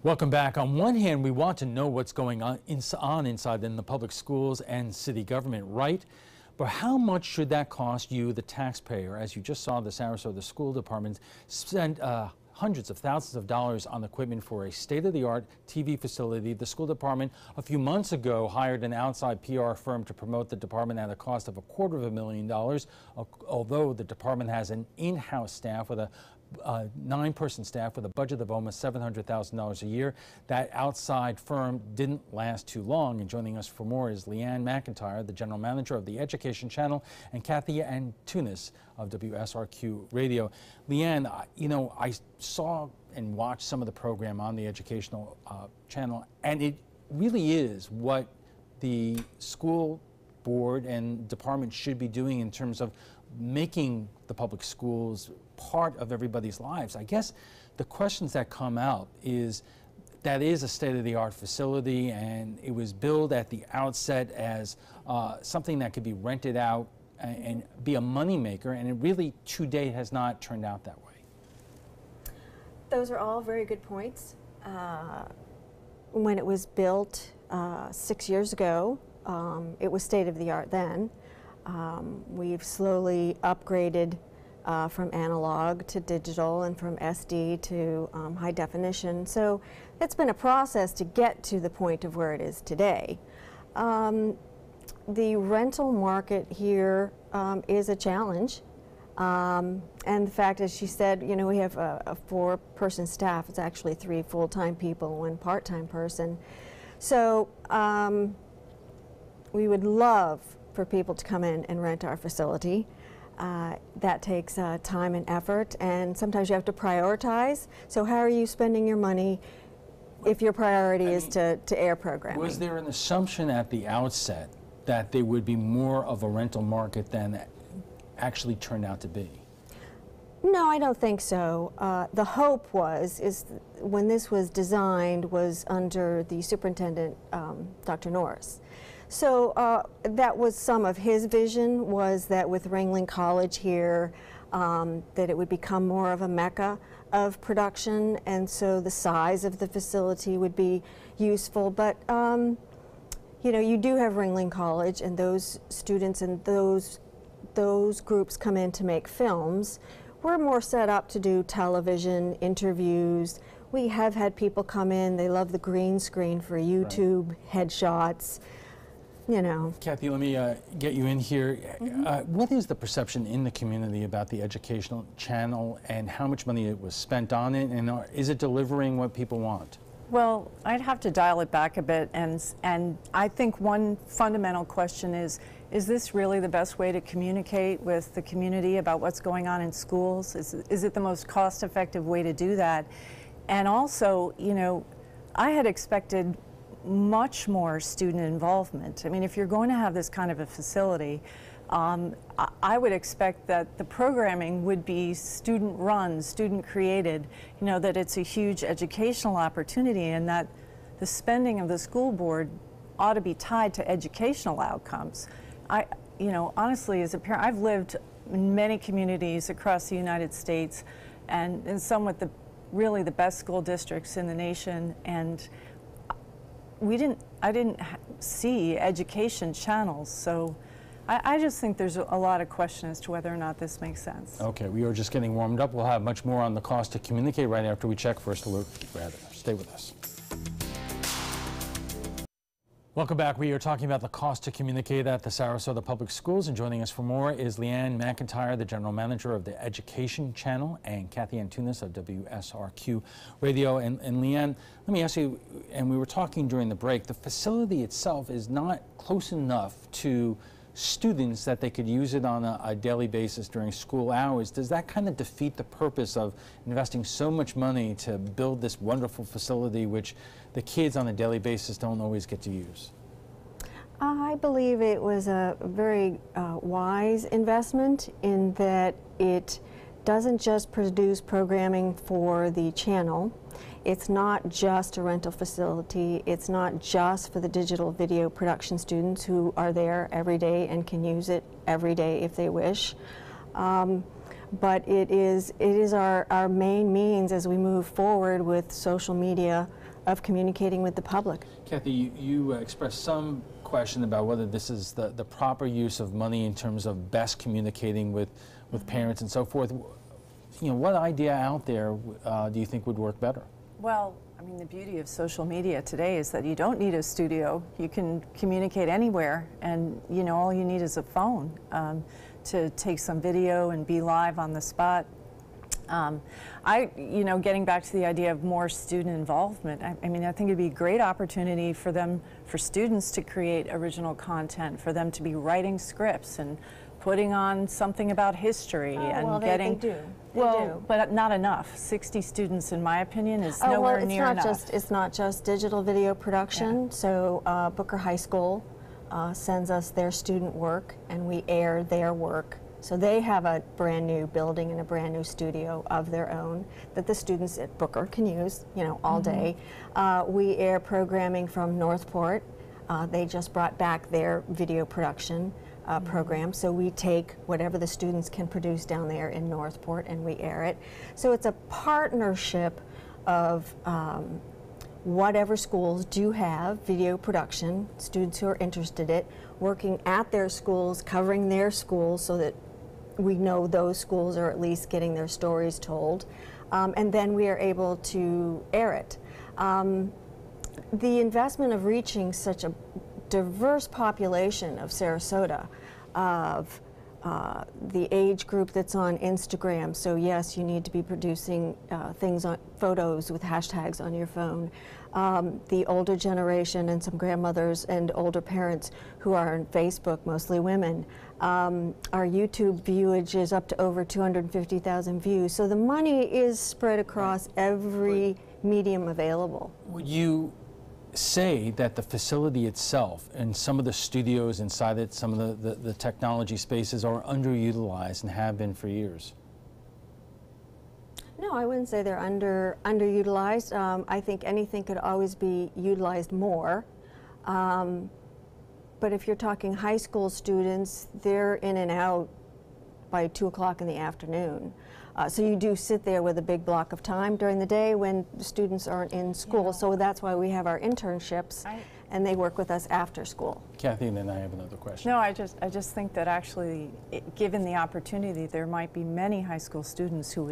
Welcome back. On one hand, we want to know what's going on inside in the public schools and city government, right? But how much should that cost you, the taxpayer? As you just saw, the Sarasota School Department spent hundreds of thousands of dollars on equipment for a state-of-the-art TV facility. The school department a few months ago hired an outside PR firm to promote the department at a cost of $250,000, although the department has an in-house staff with a 9-person staff with a budget of almost $700,000 a year. That outside firm didn't last too long, and joining us for more is Leanne McIntyre, the general manager of the Education Channel, and Kathy Antunes of WSRQ Radio. Leanne, I saw and watched some of the program on the Educational Channel, and it really is what the school board and department should be doing in terms of making the public schools part of everybody's lives. I guess the questions that come out is that is a state-of-the-art facility, and it was billed at the outset as something that could be rented out and be a moneymaker, and it really to date has not turned out that way. Those are all very good points. When it was built 6 years ago, it was state-of-the-art then. We've slowly upgraded from analog to digital and from SD to high definition. So it's been a process to get to the point of where it is today. The rental market here is a challenge. And the fact, as she said, we have a 4-person staff. It's actually 3 full-time people, 1 part-time person. So we would love for people to come in and rent our facility. That takes time and effort, and sometimes you have to prioritize. So how are you spending your money if your priority is to air programming? Was there an assumption at the outset that there would be more of a rental market than actually turned out to be? No, I don't think so. The hope is when this was designed was under the superintendent, Dr. Norris. So that was some of his vision, was that with Ringling College here, that it would become more of a mecca of production, and so the size of the facility would be useful. But you do have Ringling College, and those students and those groups come in to make films. We're more set up to do television, interviews. We have had people come in, they love the green screen for YouTube, headshots. Kathy, let me get you in here. What is the perception in the community about the Educational Channel and how much money it was spent on it, and is it delivering what people want? Well, I'd have to dial it back a bit, and I think one fundamental question is this really the best way to communicate with the community about what's going on in schools? Is it the most cost-effective way to do that? And also, I had expected much more student involvement. I mean, if you're going to have this kind of a facility, I would expect that the programming would be student-run, student-created, that it's a huge educational opportunity, and that the spending of the school board ought to be tied to educational outcomes. Honestly, as a parent, I've lived in many communities across the United States, and in some with really the best school districts in the nation, and I didn't see education channels, so I just think there's a lot of question as to whether or not this makes sense. Okay, we are just getting warmed up. We'll have much more on the cost to communicate right after we check First Alert Weather. Stay with us. Welcome back. We are talking about the cost to communicate at the Sarasota Public Schools, and joining us for more is Leanne McIntyre, the general manager of the Education Channel, and Kathy Antunes of WSRQ Radio. And Leanne, let me ask you, and we were talking during the break, the facility itself is not close enough to students that they could use it on a daily basis during school hours. Does that kind of defeat the purpose of investing so much money to build this wonderful facility which the kids on a daily basis don't always get to use? I believe it was a very wise investment in that it doesn't just produce programming for the channel. It's not just a rental facility. It's not just for the digital video production students who are there every day and can use it every day if they wish. But it is our main means as we move forward with social media of communicating with the public. Kathy, you expressed some question about whether this is the proper use of money in terms of best communicating with parents and so forth. You know, what idea out there do you think would work better? Well, I mean, the beauty of social media today is that you don't need a studio. You can communicate anywhere, and you know, all you need is a phone to take some video and be live on the spot. You know, getting back to the idea of more student involvement, I mean, I think it'd be a great opportunity for students to create original content, for them to be writing scripts and putting on something about history and well, getting. they do. Well, but not enough. 60 students, in my opinion, is nowhere near enough. It's not just digital video production. Yeah. So Booker High School sends us their student work, and we air their work. So they have a brand new building and a brand new studio of their own that the students at Booker can use, you know, all day. We air programming from Northport. They just brought back their video production program. So we take whatever the students can produce down there in Northport and we air it. So it's a partnership of whatever schools do have video production, students who are interested in it, working at their schools, covering their schools so that we know those schools are at least getting their stories told. And then we are able to air it. The investment of reaching such a diverse population of Sarasota, of the age group that's on Instagram. So yes, you need to be producing things on photos with hashtags on your phone. The older generation and some grandmothers and older parents who are on Facebook, mostly women. Our YouTube viewage is up to over 250,000 views. So the money is spread across every medium available. Would you say that the facility itself and some of the studios inside it, some of the technology spaces are underutilized and have been for years? No, I wouldn't say they're underutilized. I think anything could always be utilized more. But if you're talking high school students, they're in and out by 2 o'clock in the afternoon. So you do sit there with a big block of time during the day when the students aren't in school. Yeah. So that's why we have our internships, and they work with us after school. Kathy, and then I have another question. No, I just think that actually, given the opportunity, there might be many high school students who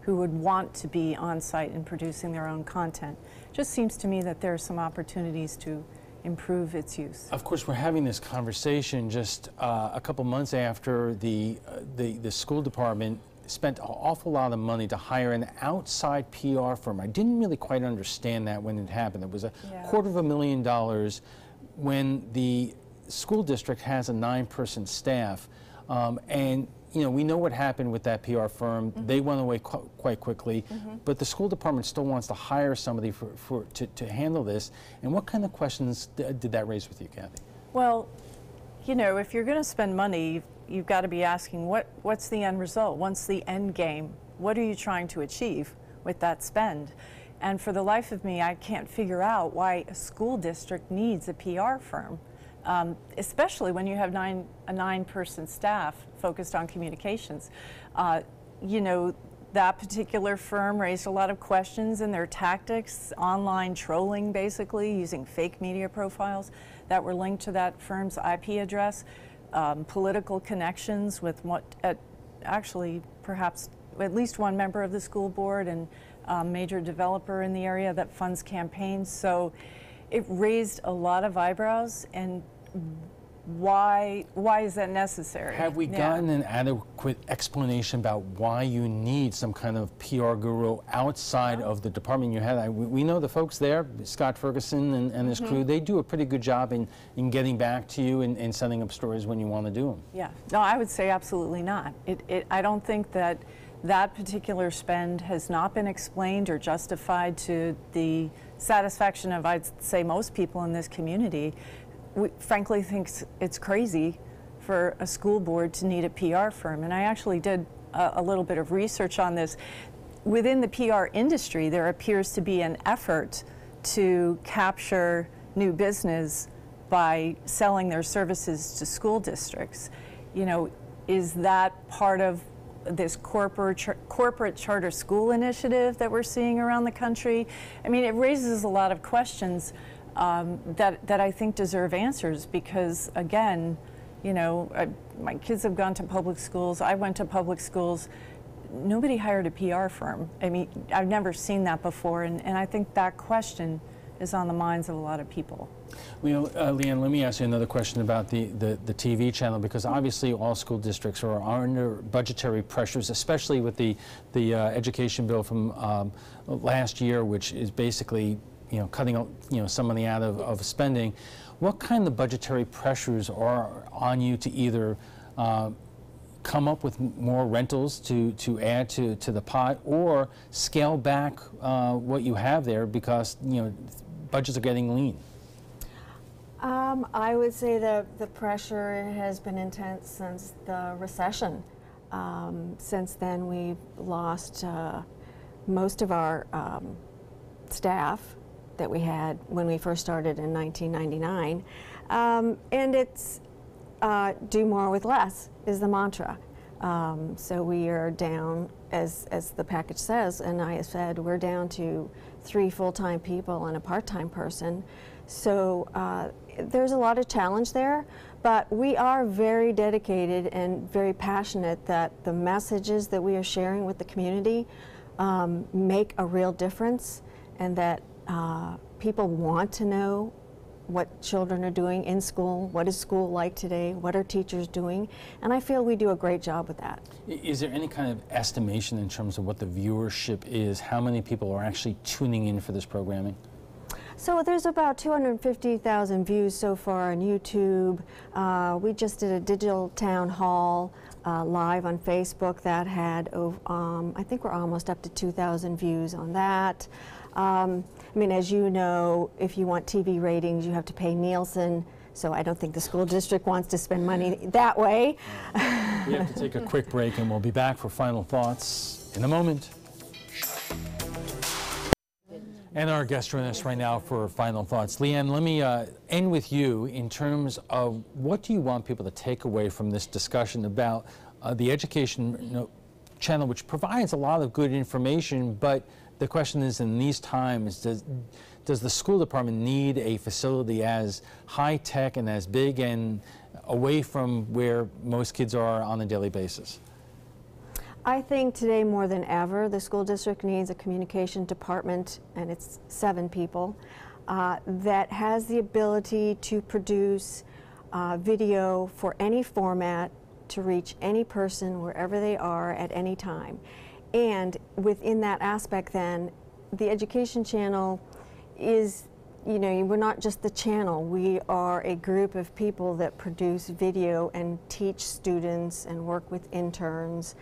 would want to be on site and producing their own content. It just seems to me that there are some opportunities to improve its use. Of course, we're having this conversation just a couple months after the school department spent an awful lot of money to hire an outside PR firm. I didn't really quite understand that when it happened. It was a $250,000 when the school district has a 9-person staff. And you know, we know what happened with that PR firm. They went away quite quickly, but the school department still wants to hire somebody to handle this. And what kind of questions did that raise with you, Kathy? Well, you know, if you're going to spend money, you've got to be asking what's the end result? What's the end game? What are you trying to achieve with that spend? And for the life of me, I can't figure out why a school district needs a PR firm. Especially when you have a 9-person staff focused on communications. You know, that particular firm raised a lot of questions in their tactics, online trolling basically, using fake media profiles that were linked to that firm's IP address, political connections with actually perhaps at least one member of the school board and a major developer in the area that funds campaigns. So it raised a lot of eyebrows, and why is that necessary? Have we gotten an adequate explanation about why you need some kind of PR guru outside of the department you had? We know the folks there, Scott Ferguson and his crew, they do a pretty good job in getting back to you and setting up stories when you want to do them. Yeah, no, I would say absolutely not. I don't think that particular spend has not been explained or justified to the satisfaction of, I'd say, most people in this community. We frankly think it's crazy for a school board to need a PR firm. And I actually did a little bit of research on this. Within the PR industry, there appears to be an effort to capture new business by selling their services to school districts. You know, is that part of this corporate charter school initiative that we're seeing around the country. I mean, it raises a lot of questions that I think deserve answers, because again, you know, my kids have gone to public schools. I went to public schools. Nobody hired a PR firm. I mean, I've never seen that before, and I think that question is on the minds of a lot of people. Well, Leanne, let me ask you another question about the TV channel, because obviously all school districts are under budgetary pressures, especially with the education bill from last year, which is basically, you know, cutting, you know, some money out of spending. What kind of budgetary pressures are on you to either come up with more rentals to add to the pot, or scale back what you have there because, you know, budgets are getting lean? I would say the pressure has been intense since the recession. Since then, we've lost most of our staff that we had when we first started in 1999. And it's do more with less is the mantra. So we are down, as the package says, and I have said, we're down to 3 full-time people and a part-time person. So there's a lot of challenge there, but we are very dedicated and very passionate that the messages that we are sharing with the community make a real difference, and that people want to know what children are doing in school, what is school like today, what are teachers doing, and I feel we do a great job with that. Is there any kind of estimation in terms of what the viewership is? How many people are actually tuning in for this programming? So there's about 250,000 views so far on YouTube. We just did a digital town hall live on Facebook that had, I think we're almost up to 2,000 views on that. I mean, as you know, if you want TV ratings, you have to pay Nielsen, so I don't think the school district wants to spend money that way. We have to take a quick break, and we'll be back for final thoughts in a moment. And our guest joining us right now for final thoughts. Leanne, let me end with you in terms of what do you want people to take away from this discussion about the education channel, which provides a lot of good information, but the question is, in these times, does the school department need a facility as high-tech and as big and away from where most kids are on a daily basis? I think today more than ever, the school district needs a communication department, and it's 7 people, that has the ability to produce video for any format to reach any person wherever they are at any time. And within that aspect then, the education channel is, you know, we're not just the channel, we are a group of people that produce video and teach students and work with interns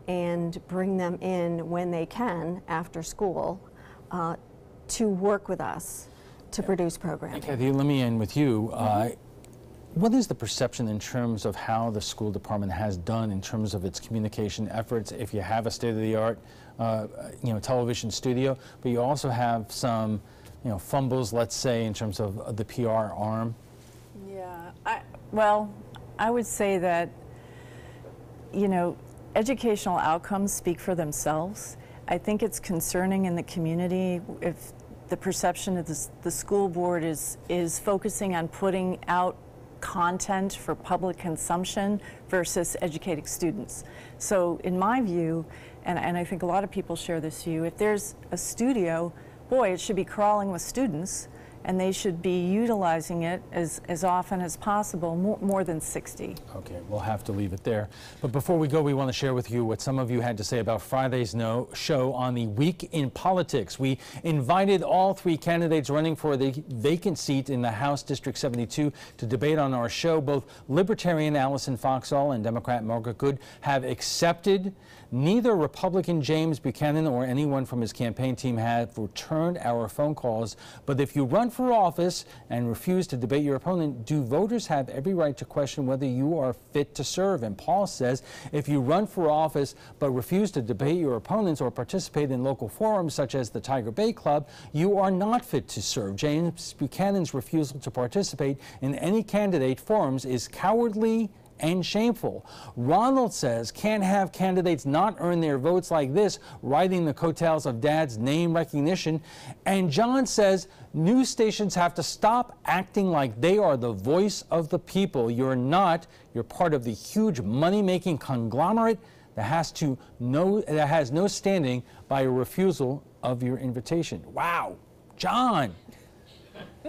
and bring them in when they can after school to work with us to produce programming. Kathy, let me end with you. What is the perception in terms of how the school department has done in terms of its communication efforts? If you have a state-of-the-art, you know, television studio, but you also have some, you know, fumbles, let's say, in terms of the PR arm. Yeah, well, I would say that, you know, educational outcomes speak for themselves. I think it's concerning in the community if the perception of the school board is focusing on putting out content for public consumption versus educating students. So in my view, and I think a lot of people share this view, if there's a studio, boy, it should be crawling with students, and they should be utilizing it as often as possible, more than 60. Okay, we'll have to leave it there. But before we go, we want to share with you what some of you had to say about Friday's show on the Week in Politics. We invited all 3 candidates running for the vacant seat in the House District 72 to debate on our show. Both Libertarian Allison Foxall and Democrat Margaret Good have accepted. Neither Republican James Buchanan or anyone from his campaign team have returned our phone calls. But if you run for office and refuse to debate your opponent, do voters have every right to question whether you are fit to serve? And Paul says, if you run for office but refuse to debate your opponents or participate in local forums such as the Tiger Bay Club, you are not fit to serve. James Buchanan's refusal to participate in any candidate forums is cowardly and shameful. Ronald says can't have candidates not earn their votes like this, riding the coattails of dad's name recognition. And John says news stations have to stop acting like they are the voice of the people. You're not. You're part of the huge money-making conglomerate that has no standing by a refusal of your invitation. Wow, John.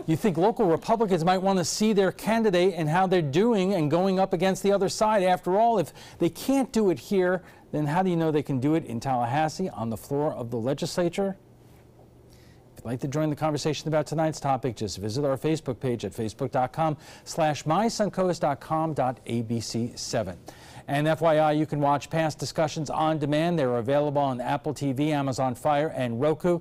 You think local Republicans might want to see their candidate and how they're doing and going up against the other side. After all, if they can't do it here, then how do you know they can do it in Tallahassee on the floor of the legislature? If you'd like to join the conversation about tonight's topic, just visit our Facebook page at facebook.com/mysuncoast.com.abc7. And FYI, you can watch past discussions on demand. They're available on Apple TV, Amazon Fire, and Roku.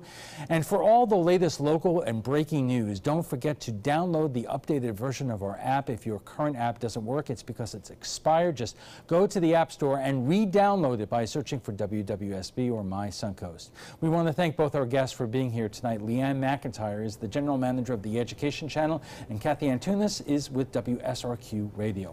And for all the latest local and breaking news, don't forget to download the updated version of our app. If your current app doesn't work, it's because it's expired. Just go to the App Store and re-download it by searching for WWSB or My Suncoast. We want to thank both our guests for being here tonight. Leanne McIntyre is the General Manager of the Education Channel, and Kathy Antunes is with WSRQ Radio.